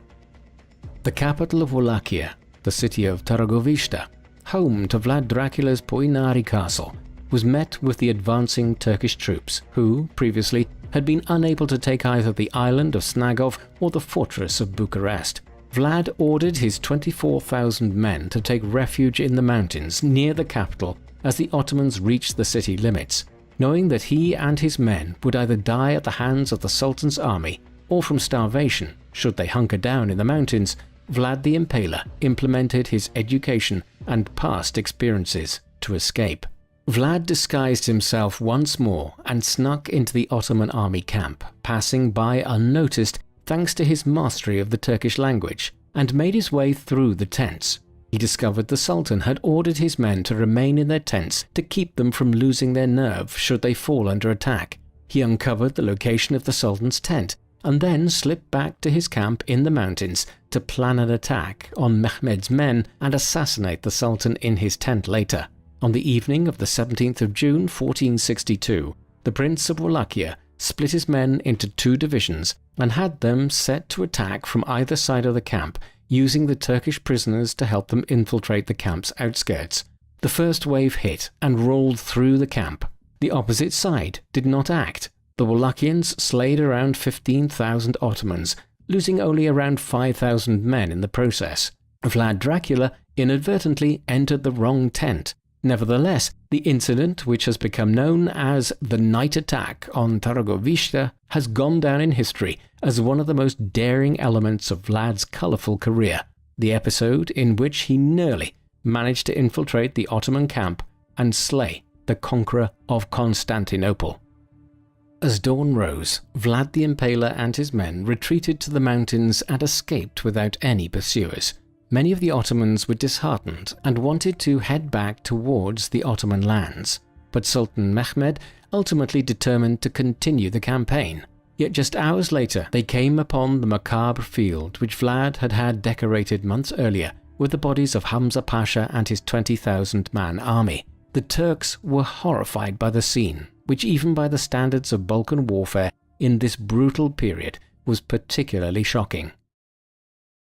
The capital of Wallachia, the city of Târgoviște, home to Vlad Dracula's Poinari castle, was met with the advancing Turkish troops who, previously, had been unable to take either the island of Snagov or the fortress of Bucharest. Vlad ordered his 24,000 men to take refuge in the mountains near the capital as the Ottomans reached the city limits, knowing that he and his men would either die at the hands of the Sultan's army or from starvation should they hunker down in the mountains. Vlad the Impaler implemented his education and past experiences to escape. Vlad disguised himself once more and snuck into the Ottoman army camp, passing by unnoticed thanks to his mastery of the Turkish language, and made his way through the tents. He discovered the Sultan had ordered his men to remain in their tents to keep them from losing their nerve should they fall under attack. He uncovered the location of the Sultan's tent and then slipped back to his camp in the mountains to plan an attack on Mehmed's men and assassinate the Sultan in his tent later. On the evening of the 17th of June 1462, the Prince of Wallachia split his men into two divisions and had them set to attack from either side of the camp, using the Turkish prisoners to help them infiltrate the camp's outskirts. The first wave hit and rolled through the camp. The opposite side did not act. The Wallachians slayed around 15,000 Ottomans, losing only around 5,000 men in the process. Vlad Dracula inadvertently entered the wrong tent. Nevertheless, the incident, which has become known as the night attack on Târgoviște, has gone down in history as one of the most daring elements of Vlad's colourful career, the episode in which he nearly managed to infiltrate the Ottoman camp and slay the conqueror of Constantinople. As dawn rose, Vlad the Impaler and his men retreated to the mountains and escaped without any pursuers. Many of the Ottomans were disheartened and wanted to head back towards the Ottoman lands, but Sultan Mehmed ultimately determined to continue the campaign. Yet just hours later they came upon the macabre field which Vlad had decorated months earlier with the bodies of Hamza Pasha and his 20,000-man army. The Turks were horrified by the scene, which even by the standards of Balkan warfare in this brutal period was particularly shocking.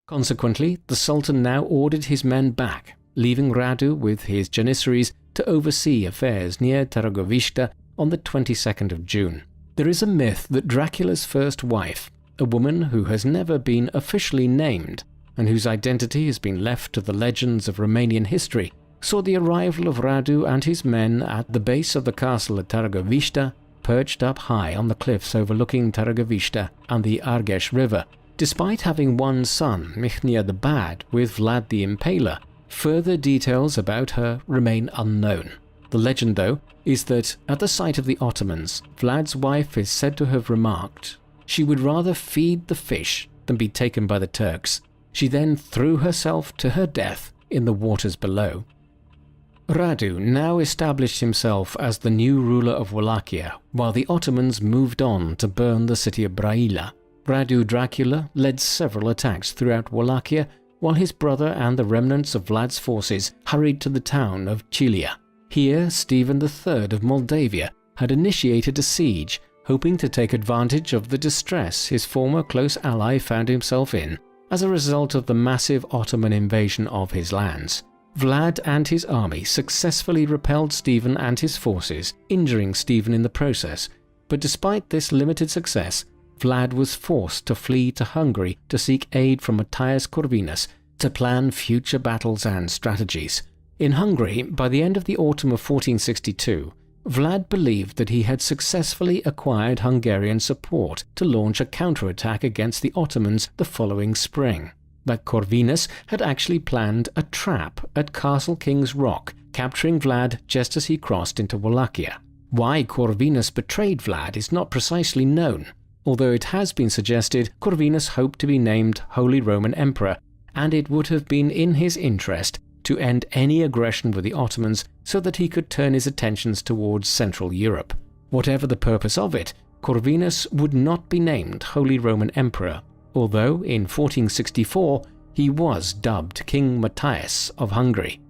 Consequently, the Sultan now ordered his men back, leaving Radu with his Janissaries to oversee affairs near Târgoviște on the 22nd of June. There is a myth that Dracula's first wife, a woman who has never been officially named and whose identity has been left to the legends of Romanian history, saw the arrival of Radu and his men at the base of the castle at Târgoviște, perched up high on the cliffs overlooking Târgoviște and the Argeș River. Despite having one son, Mihnea the Bad, with Vlad the Impaler, further details about her remain unknown. The legend, though, is that at the sight of the Ottomans, Vlad's wife is said to have remarked she would rather feed the fish than be taken by the Turks. She then threw herself to her death in the waters below. Radu now established himself as the new ruler of Wallachia, while the Ottomans moved on to burn the city of Brăila. Radu Dracula led several attacks throughout Wallachia, while his brother and the remnants of Vlad's forces hurried to the town of Chilia. Here, Stephen III of Moldavia had initiated a siege, hoping to take advantage of the distress his former close ally found himself in as a result of the massive Ottoman invasion of his lands. Vlad and his army successfully repelled Stephen and his forces, injuring Stephen in the process, but despite this limited success, Vlad was forced to flee to Hungary to seek aid from Matthias Corvinus to plan future battles and strategies. In Hungary, by the end of the autumn of 1462, Vlad believed that he had successfully acquired Hungarian support to launch a counterattack against the Ottomans the following spring. That Corvinus had actually planned a trap at Castle King's Rock, capturing Vlad just as he crossed into Wallachia. Why Corvinus betrayed Vlad is not precisely known, although it has been suggested Corvinus hoped to be named Holy Roman Emperor, and it would have been in his interest to end any aggression with the Ottomans so that he could turn his attentions towards Central Europe. Whatever the purpose of it, Corvinus would not be named Holy Roman Emperor, although in 1464 he was dubbed King Matthias of Hungary.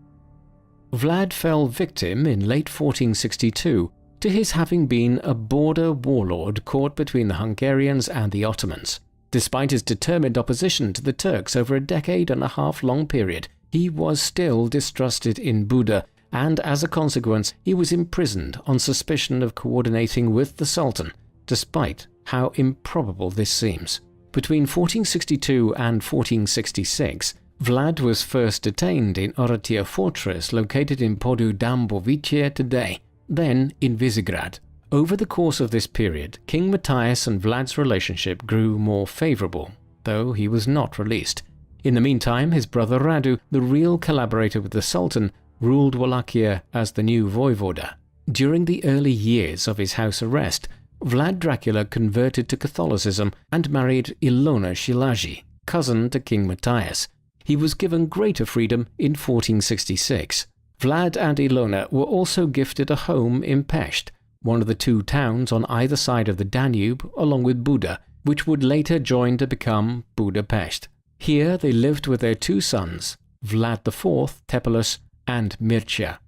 Vlad fell victim in late 1462 to his having been a border warlord caught between the Hungarians and the Ottomans. Despite his determined opposition to the Turks over a decade-and-a-half long period, he was still distrusted in Buda, and as a consequence he was imprisoned on suspicion of coordinating with the Sultan, despite how improbable this seems. Between 1462 and 1466, Vlad was first detained in Oratia fortress located in Podu Dâmbovice today, then in Visegrad. Over the course of this period, King Matthias and Vlad's relationship grew more favorable, though he was not released. In the meantime, his brother Radu, the real collaborator with the Sultan, ruled Wallachia as the new voivoda. During the early years of his house arrest, Vlad Dracula converted to Catholicism and married Ilona Szilágyi, cousin to King Matthias. He was given greater freedom in 1466. Vlad and Ilona were also gifted a home in Pest, one of the two towns on either side of the Danube, along with Buda, which would later join to become Budapest. Here they lived with their two sons, Vlad IV, Tepelus, and Mircea.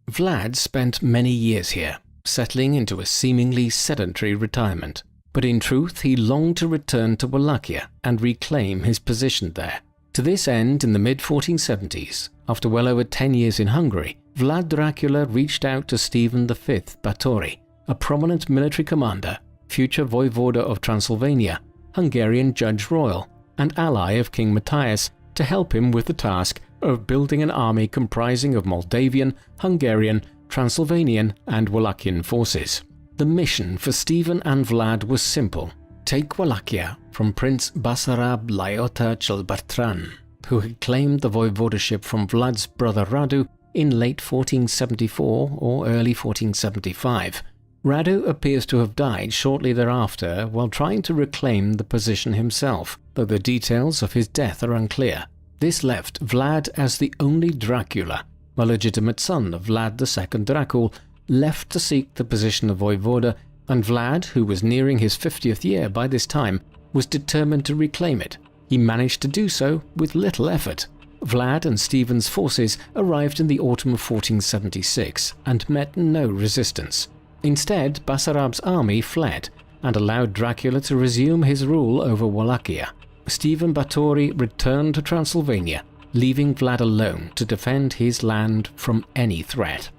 Vlad spent many years here, settling into a seemingly sedentary retirement, but in truth he longed to return to Wallachia and reclaim his position there. To this end, in the mid-1470s, after well over 10 years in Hungary, Vlad Dracula reached out to Stephen V Batory, a prominent military commander, future voivoda of Transylvania, Hungarian judge royal, and ally of King Matthias, to help him with the task of building an army comprising of Moldavian, Hungarian, Transylvanian, and Wallachian forces. The mission for Stephen and Vlad was simple: take Wallachia from Prince Basarab Laiota cel Bătrân, who had claimed the voivodeship from Vlad's brother Radu in late 1474 or early 1475. Radu appears to have died shortly thereafter while trying to reclaim the position himself, though the details of his death are unclear. This left Vlad as the only Dracula, a legitimate son of Vlad II Dracul, left to seek the position of voivoda, and Vlad, who was nearing his 50th year by this time, was determined to reclaim it. He managed to do so with little effort. Vlad and Stephen's forces arrived in the autumn of 1476 and met no resistance. Instead, Basarab's army fled and allowed Dracula to resume his rule over Wallachia. Stephen Batory returned to Transylvania, leaving Vlad alone to defend his land from any threat.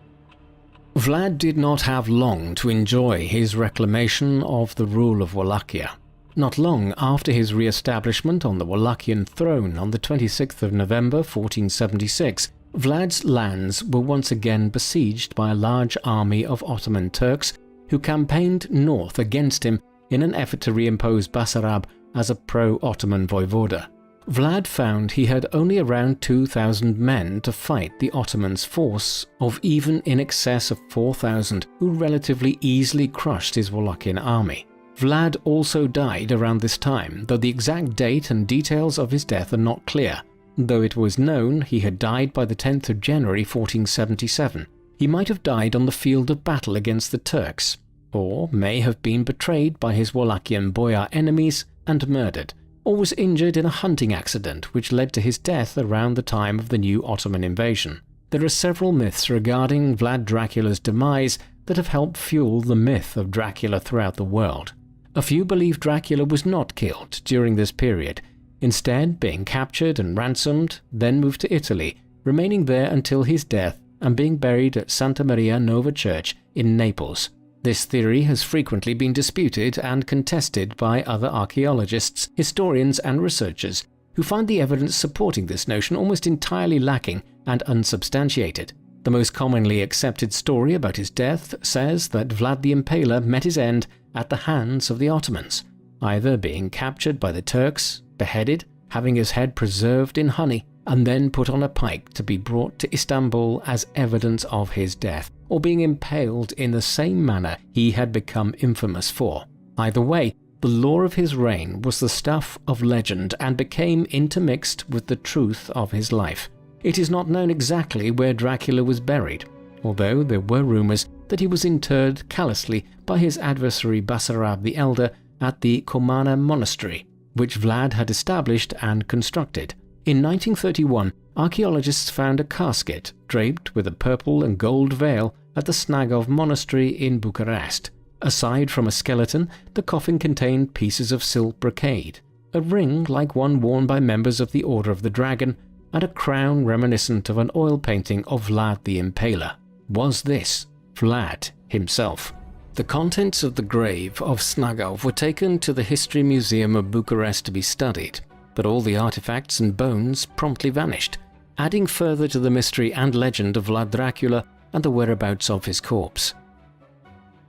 Vlad did not have long to enjoy his reclamation of the rule of Wallachia. Not long after his re-establishment on the Wallachian throne on the 26th of November 1476, Vlad's lands were once again besieged by a large army of Ottoman Turks who campaigned north against him in an effort to reimpose Basarab as a pro-Ottoman voivoda. Vlad found he had only around 2,000 men to fight the Ottomans' force of even in excess of 4,000 who relatively easily crushed his Wallachian army. Vlad also died around this time, though the exact date and details of his death are not clear. Though it was known he had died by the 10th of January 1477, he might have died on the field of battle against the Turks, or may have been betrayed by his Wallachian boyar enemies and murdered, or was injured in a hunting accident which led to his death around the time of the new Ottoman invasion. There are several myths regarding Vlad Dracula's demise that have helped fuel the myth of Dracula throughout the world. A few believe Dracula was not killed during this period, instead being captured and ransomed, then moved to Italy, remaining there until his death and being buried at Santa Maria Nova Church in Naples. This theory has frequently been disputed and contested by other archaeologists, historians and researchers who find the evidence supporting this notion almost entirely lacking and unsubstantiated. The most commonly accepted story about his death says that Vlad the Impaler met his end at the hands of the Ottomans, either being captured by the Turks, beheaded, having his head preserved in honey, and then put on a pike to be brought to Istanbul as evidence of his death, or being impaled in the same manner he had become infamous for. Either way, the lore of his reign was the stuff of legend and became intermixed with the truth of his life. It is not known exactly where Dracula was buried, although there were rumors that he was interred callously by his adversary Basarab the Elder at the Comana Monastery, which Vlad had established and constructed. In 1931, archaeologists found a casket draped with a purple and gold veil at the Snagov Monastery in Bucharest. Aside from a skeleton, the coffin contained pieces of silk brocade, a ring like one worn by members of the Order of the Dragon, and a crown reminiscent of an oil painting of Vlad the Impaler. Was this Vlad himself? The contents of the grave of Snagov were taken to the History Museum of Bucharest to be studied, but all the artifacts and bones promptly vanished, adding further to the mystery and legend of Vlad Dracula and the whereabouts of his corpse.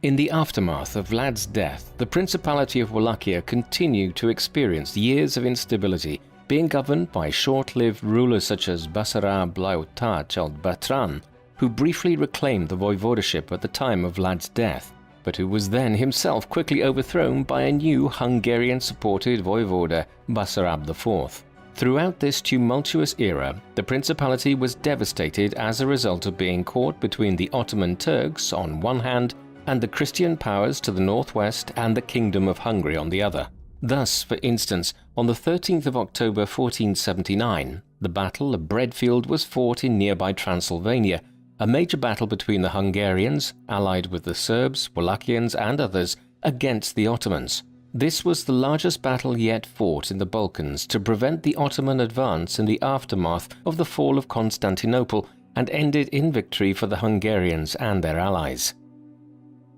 In the aftermath of Vlad's death, the Principality of Wallachia continued to experience years of instability, being governed by short-lived rulers such as Basarab Vlad Batran, who briefly reclaimed the voivodeship at the time of Vlad's death, but who was then himself quickly overthrown by a new Hungarian-supported voivoda, Basarab IV. Throughout this tumultuous era, the principality was devastated as a result of being caught between the Ottoman Turks on one hand and the Christian powers to the northwest and the Kingdom of Hungary on the other. Thus, for instance, on the 13th of October 1479, the Battle of Bredfield was fought in nearby Transylvania, a major battle between the Hungarians, allied with the Serbs, Wallachians and others, against the Ottomans. This was the largest battle yet fought in the Balkans to prevent the Ottoman advance in the aftermath of the fall of Constantinople, and ended in victory for the Hungarians and their allies.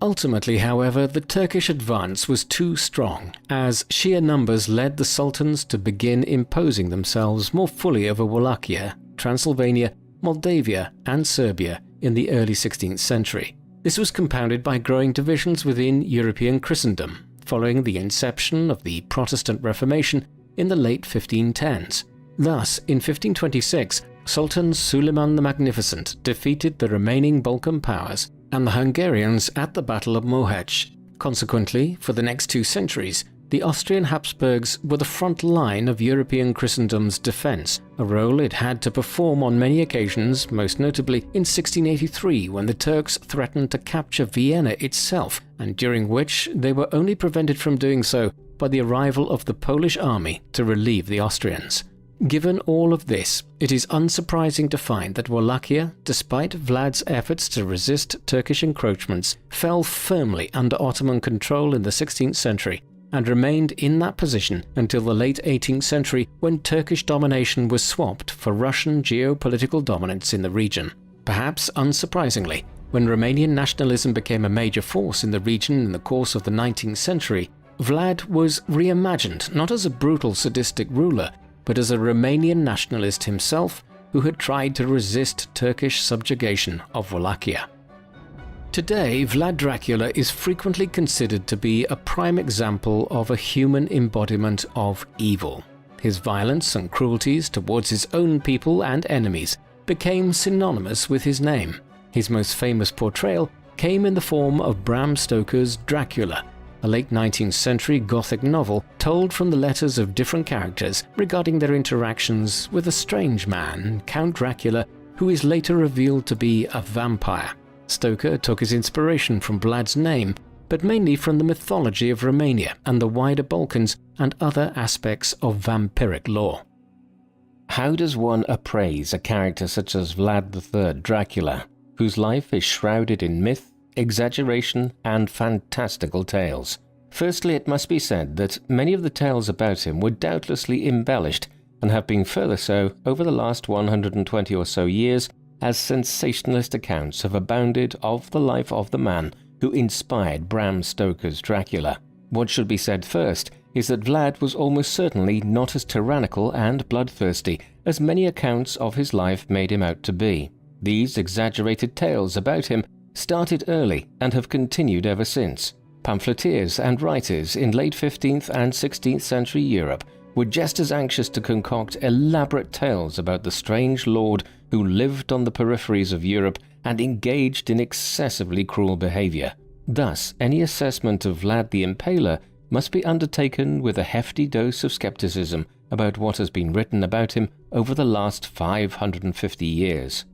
Ultimately, however, the Turkish advance was too strong, as sheer numbers led the sultans to begin imposing themselves more fully over Wallachia, Transylvania, Moldavia and Serbia in the early 16th century. This was compounded by growing divisions within European Christendom, following the inception of the Protestant Reformation in the late 1510s. Thus, in 1526, Sultan Suleiman the Magnificent defeated the remaining Balkan powers and the Hungarians at the Battle of Mohacs. Consequently, for the next 2 centuries, the Austrian Habsburgs were the front line of European Christendom's defense, a role it had to perform on many occasions, most notably in 1683 when the Turks threatened to capture Vienna itself, and during which they were only prevented from doing so by the arrival of the Polish army to relieve the Austrians. Given all of this, it is unsurprising to find that Wallachia, despite Vlad's efforts to resist Turkish encroachments, fell firmly under Ottoman control in the 16th century, and remained in that position until the late 18th century when Turkish domination was swapped for Russian geopolitical dominance in the region. Perhaps unsurprisingly, when Romanian nationalism became a major force in the region in the course of the 19th century, Vlad was reimagined not as a brutal sadistic ruler, but as a Romanian nationalist himself who had tried to resist Turkish subjugation of Wallachia. Today, Vlad Dracula is frequently considered to be a prime example of a human embodiment of evil. His violence and cruelties towards his own people and enemies became synonymous with his name. His most famous portrayal came in the form of Bram Stoker's Dracula, a late 19th century Gothic novel told from the letters of different characters regarding their interactions with a strange man, Count Dracula, who is later revealed to be a vampire. Stoker took his inspiration from Vlad's name, but mainly from the mythology of Romania and the wider Balkans and other aspects of vampiric lore. How does one appraise a character such as Vlad III Dracula, whose life is shrouded in myth, exaggeration, and fantastical tales? Firstly, it must be said that many of the tales about him were doubtlessly embellished and have been further so over the last 120 or so years, as sensationalist accounts have abounded of the life of the man who inspired Bram Stoker's Dracula. What should be said first is that Vlad was almost certainly not as tyrannical and bloodthirsty as many accounts of his life made him out to be. These exaggerated tales about him started early and have continued ever since. Pamphleteers and writers in late 15th and 16th century Europe were just as anxious to concoct elaborate tales about the strange lord who lived on the peripheries of Europe and engaged in excessively cruel behavior. Thus, any assessment of Vlad the Impaler must be undertaken with a hefty dose of skepticism about what has been written about him over the last 550 years.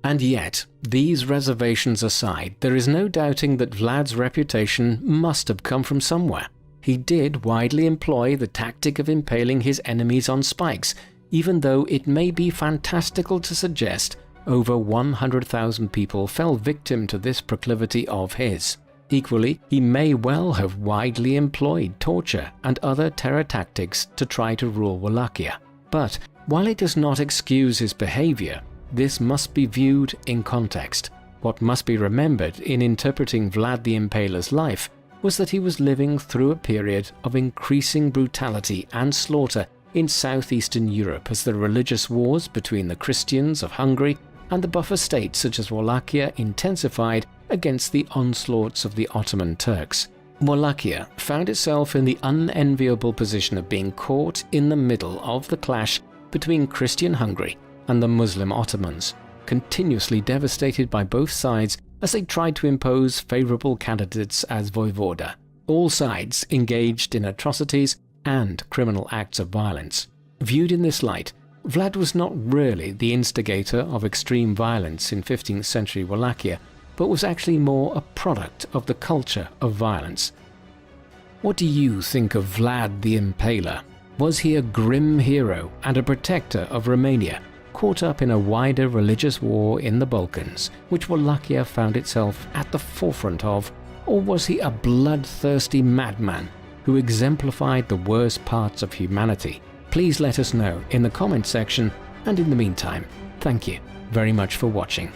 And yet, these reservations aside, there is no doubting that Vlad's reputation must have come from somewhere. He did widely employ the tactic of impaling his enemies on spikes, even though it may be fantastical to suggest over 100,000 people fell victim to this proclivity of his. Equally, he may well have widely employed torture and other terror tactics to try to rule Wallachia. But while it does not excuse his behavior, this must be viewed in context. What must be remembered in interpreting Vlad the Impaler's life was that he was living through a period of increasing brutality and slaughter in southeastern Europe as the religious wars between the Christians of Hungary and the buffer states such as Wallachia intensified against the onslaughts of the Ottoman Turks. Wallachia found itself in the unenviable position of being caught in the middle of the clash between Christian Hungary and the Muslim Ottomans, continuously devastated by both sides as they tried to impose favourable candidates as voivoda. All sides engaged in atrocities and criminal acts of violence. Viewed in this light, Vlad was not really the instigator of extreme violence in 15th century Wallachia, but was actually more a product of the culture of violence. What do you think of Vlad the Impaler? Was he a grim hero and a protector of Romania, caught up in a wider religious war in the Balkans, which Wallachia found itself at the forefront of, or was he a bloodthirsty madman who exemplified the worst parts of humanity? Please let us know in the comment section, and in the meantime, thank you very much for watching.